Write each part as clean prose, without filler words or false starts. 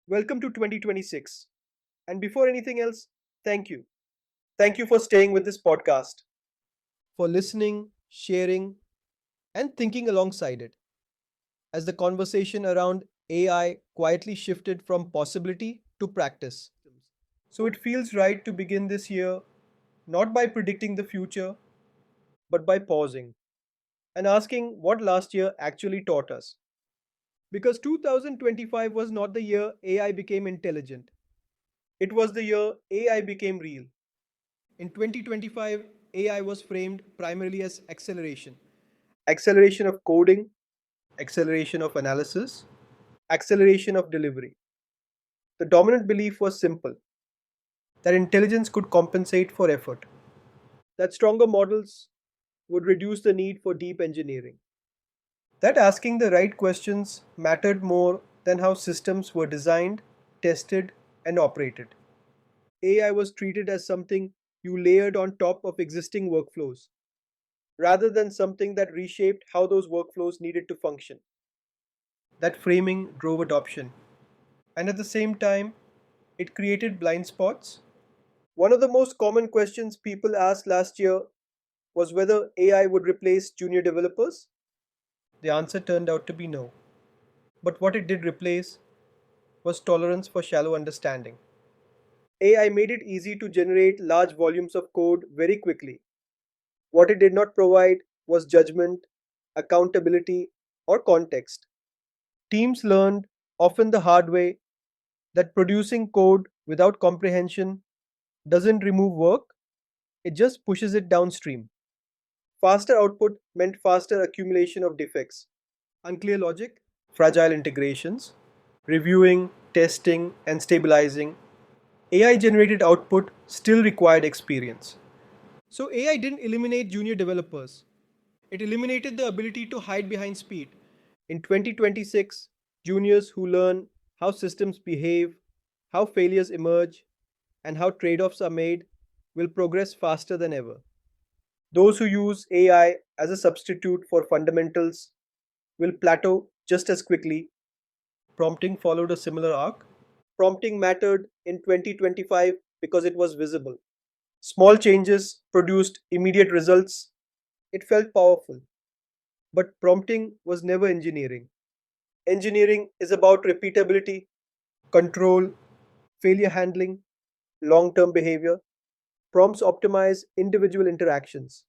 Welcome to 2026. And before anything else, thank you. Thank you for staying with this podcast, for listening, sharing, and thinking alongside it as the conversation around AI quietly shifted from possibility to practice. So it feels right to begin this year not by predicting the future, but by pausing and asking what last year actually taught us. Because 2025 was not the year AI became intelligent, it was the year AI became real. In 2025, AI was framed primarily as acceleration of coding, acceleration of analysis, acceleration of delivery. The dominant belief was simple that intelligence could compensate for effort, that stronger models would reduce the need for deep engineering, that asking the right questions mattered more than how systems were designed, tested, and operated. AI was treated as something you layered on top of existing workflows rather than something that reshaped how those workflows needed to function. That framing drove adoption. And at the same time, it created blind spots. One of the most common questions people asked last year was whether AI would replace junior developers. The answer turned out to be no. But what it did replace was tolerance for shallow understanding. AI made it easy to generate large volumes of code very quickly. What it did not provide was judgment, accountability, or context. Teams learned, often the hard way, that producing code without comprehension doesn't remove work, it just pushes it downstream. Faster output meant faster accumulation of defects, unclear logic, fragile integrations, reviewing, testing, and stabilizing. AI generated output still required experience. So AI didn't eliminate junior developers. It eliminated the ability to hide behind speed. In 2026, juniors who learn how systems behave, how failures emerge, and how trade offs are made will progress faster than ever. Those who use AI as a substitute for fundamentals will plateau just as quickly. Prompting followed a similar arc. Prompting mattered in 2025 because it was visible. Small changes produced immediate results. It felt powerful. But prompting was never engineering. Engineering is about repeatability, control, failure handling, long term behavior. Prompts optimize individual interactions.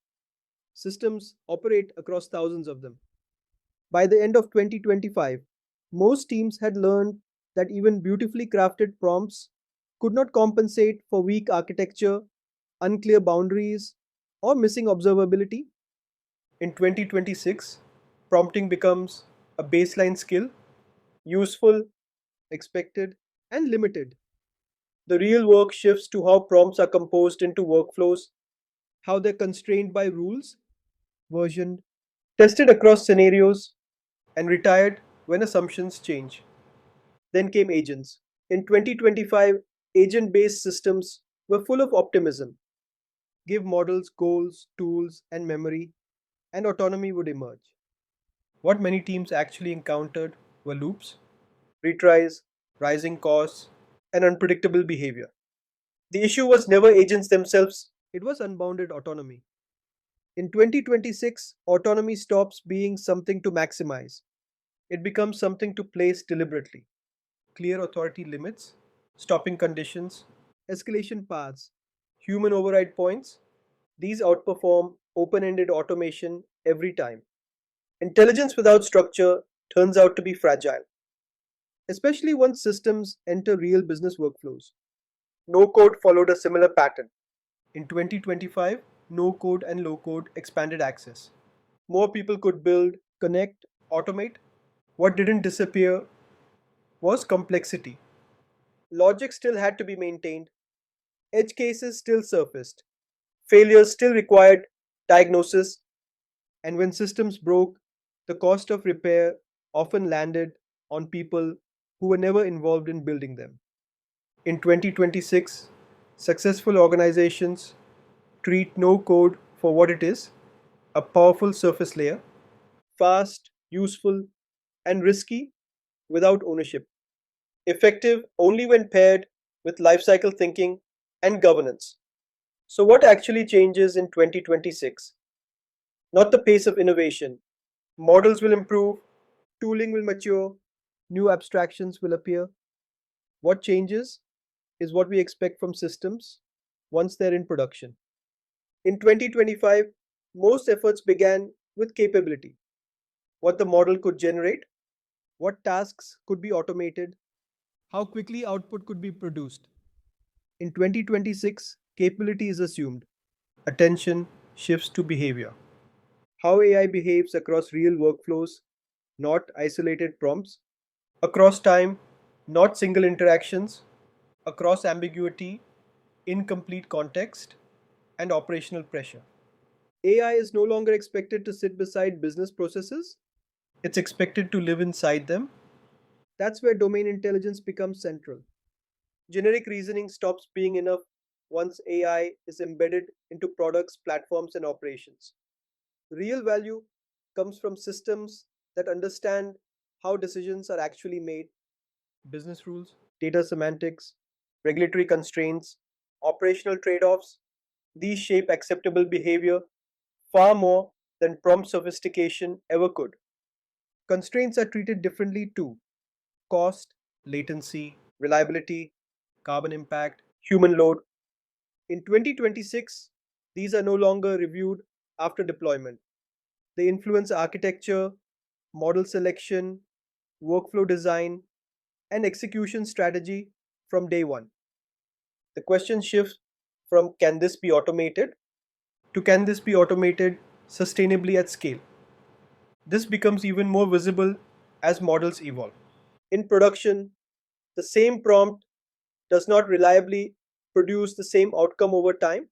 Systems operate across thousands of them. By the end of 2025, most teams had learned that even beautifully crafted prompts could not compensate for weak architecture, unclear boundaries, or missing observability. In 2026, prompting becomes a baseline skill, useful, expected, and limited. The real work shifts to how prompts are composed into workflows, how they're constrained by rules, versioned, tested across scenarios, and retired when assumptions change. Then came agents. In 2025, agent based systems were full of optimism. Give models goals, tools, and memory, and autonomy would emerge. What many teams actually encountered were loops, retries, rising costs, and unpredictable behavior. The issue was never agents themselves, it was unbounded autonomy. In 2026, autonomy stops being something to maximize. It becomes something to place deliberately. Clear authority limits, stopping conditions, escalation paths, human override points, these outperform open ended automation every time. Intelligence without structure turns out to be fragile, especially once systems enter real business workflows. No code followed a similar pattern. In 2025, no code and low code expanded access. More people could build, connect, automate. What didn't disappear was complexity. Logic still had to be maintained, edge cases still surfaced, failures still required diagnosis, and when systems broke, the cost of repair often landed on people who were never involved in building them. In 2026, successful organizations treat no code for what it is, a powerful surface layer, fast, useful, and risky without ownership. effective only when paired with lifecycle thinking and governance. So, what actually changes in 2026? Not the pace of innovation. Models will improve, tooling will mature, new abstractions will appear. What changes is what we expect from systems once they're in production. In 2025, most efforts began with capability, what the model could generate, what tasks could be automated, how quickly output could be produced. In 2026, capability is assumed. Attention shifts to behavior. How AI behaves across real workflows, not isolated prompts, across time, not single interactions, across ambiguity, incomplete context, and operational pressure. AI is no longer expected to sit beside business processes, it's expected to live inside them. That's where domain intelligence becomes central. Generic reasoning stops being enough once AI is embedded into products, platforms, and operations. Real value comes from systems that understand how decisions are actually made, business rules, data semantics, regulatory constraints, operational trade offs. These shape acceptable behavior far more than prompt sophistication ever could. Constraints are treated differently too: cost, latency, reliability, carbon impact, human load. In 2026, these are no longer reviewed after deployment. They influence architecture, model selection, workflow design, and execution strategy from day one. The question shifts from can this be automated to can this be automated sustainably at scale. This becomes even more visible as models evolve. In production, the same prompt does not reliably produce the same outcome over time.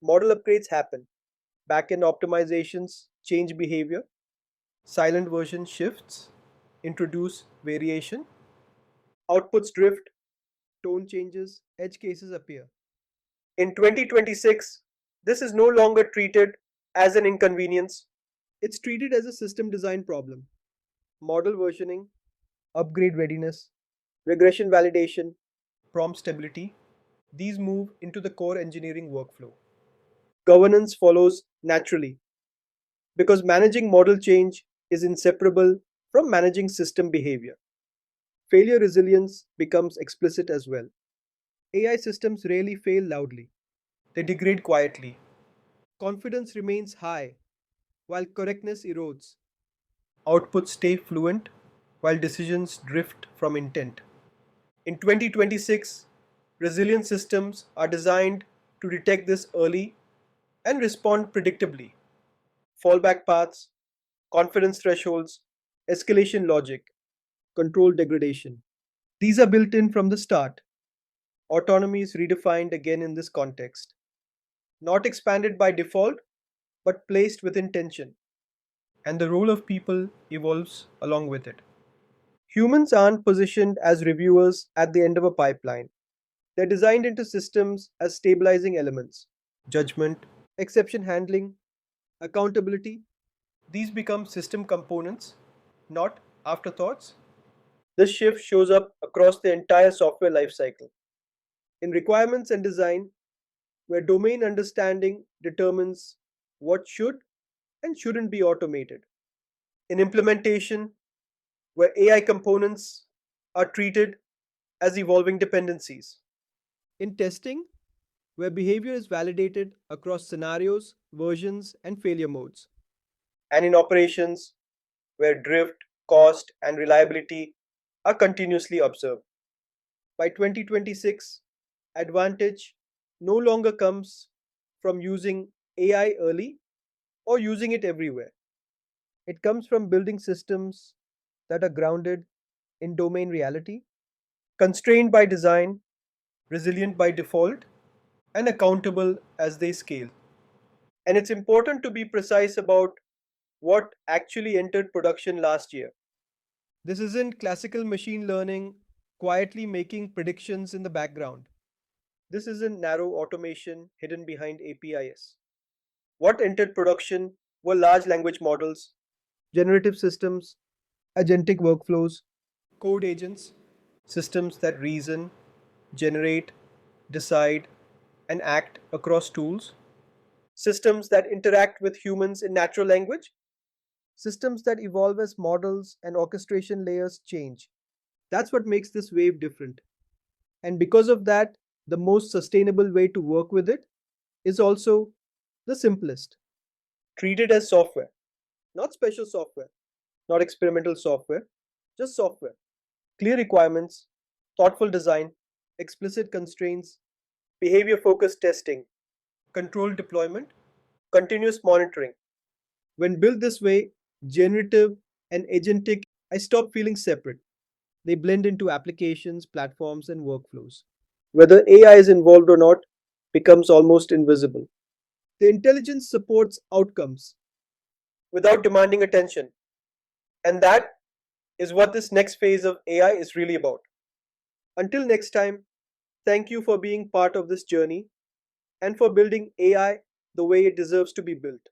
Model upgrades happen, backend optimizations change behavior, silent version shifts introduce variation, outputs drift, tone changes, edge cases appear. In 2026, this is no longer treated as an inconvenience, it's treated as a system design problem. Model versioning, upgrade readiness, regression validation, prompt stability, these move into the core engineering workflow. Governance follows naturally because managing model change is inseparable from managing system behavior. Failure resilience becomes explicit as well. AI systems rarely fail loudly, they degrade quietly. Confidence remains high while correctness erodes. Outputs stay fluent while decisions drift from intent. In 2026, resilient systems are designed to detect this early and respond predictably. Fallback paths, confidence thresholds, escalation logic, control degradation. These are built in from the start. Autonomy is redefined again in this context, not expanded by default, but placed within tension. And the role of people evolves along with it. Humans aren't positioned as reviewers at the end of a pipeline. They're designed into systems as stabilizing elements. Judgment, exception handling, accountability, these become system components, not afterthoughts. This shift shows up across the entire software lifecycle. In requirements and design, where domain understanding determines what should and shouldn't be automated. In implementation, where AI components are treated as evolving dependencies. In testing, where behavior is validated across scenarios, versions, and failure modes. And in operations, where drift, cost, and reliability are continuously observed. By 2026, advantage no longer comes from using AI early or using it everywhere. It comes from building systems that are grounded in domain reality, constrained by design, resilient by default, and accountable as they scale. And it's important to be precise about what actually entered production last year. This isn't classical machine learning quietly making predictions in the background. This isn't narrow automation hidden behind APIs. What entered production were large language models, generative systems, agentic workflows, code agents. systems that reason, generate, decide, and act across tools, systems that interact with humans in natural language, systems that evolve as models and orchestration layers change. That's what makes this wave different. And because of that, the most sustainable way to work with it is also the simplest. Treat it as software, not special software, not experimental software, just software. Clear requirements, thoughtful design, explicit constraints, behavior focused testing, controlled deployment, continuous monitoring. When built this way, generative and agentic, I stop feeling separate. They blend into applications, platforms, and workflows. Whether AI is involved or not becomes almost invisible. The intelligence supports outcomes without demanding attention. And that is what this next phase of AI is really about. Until next time, thank you for being part of this journey and for building AI the way it deserves to be built.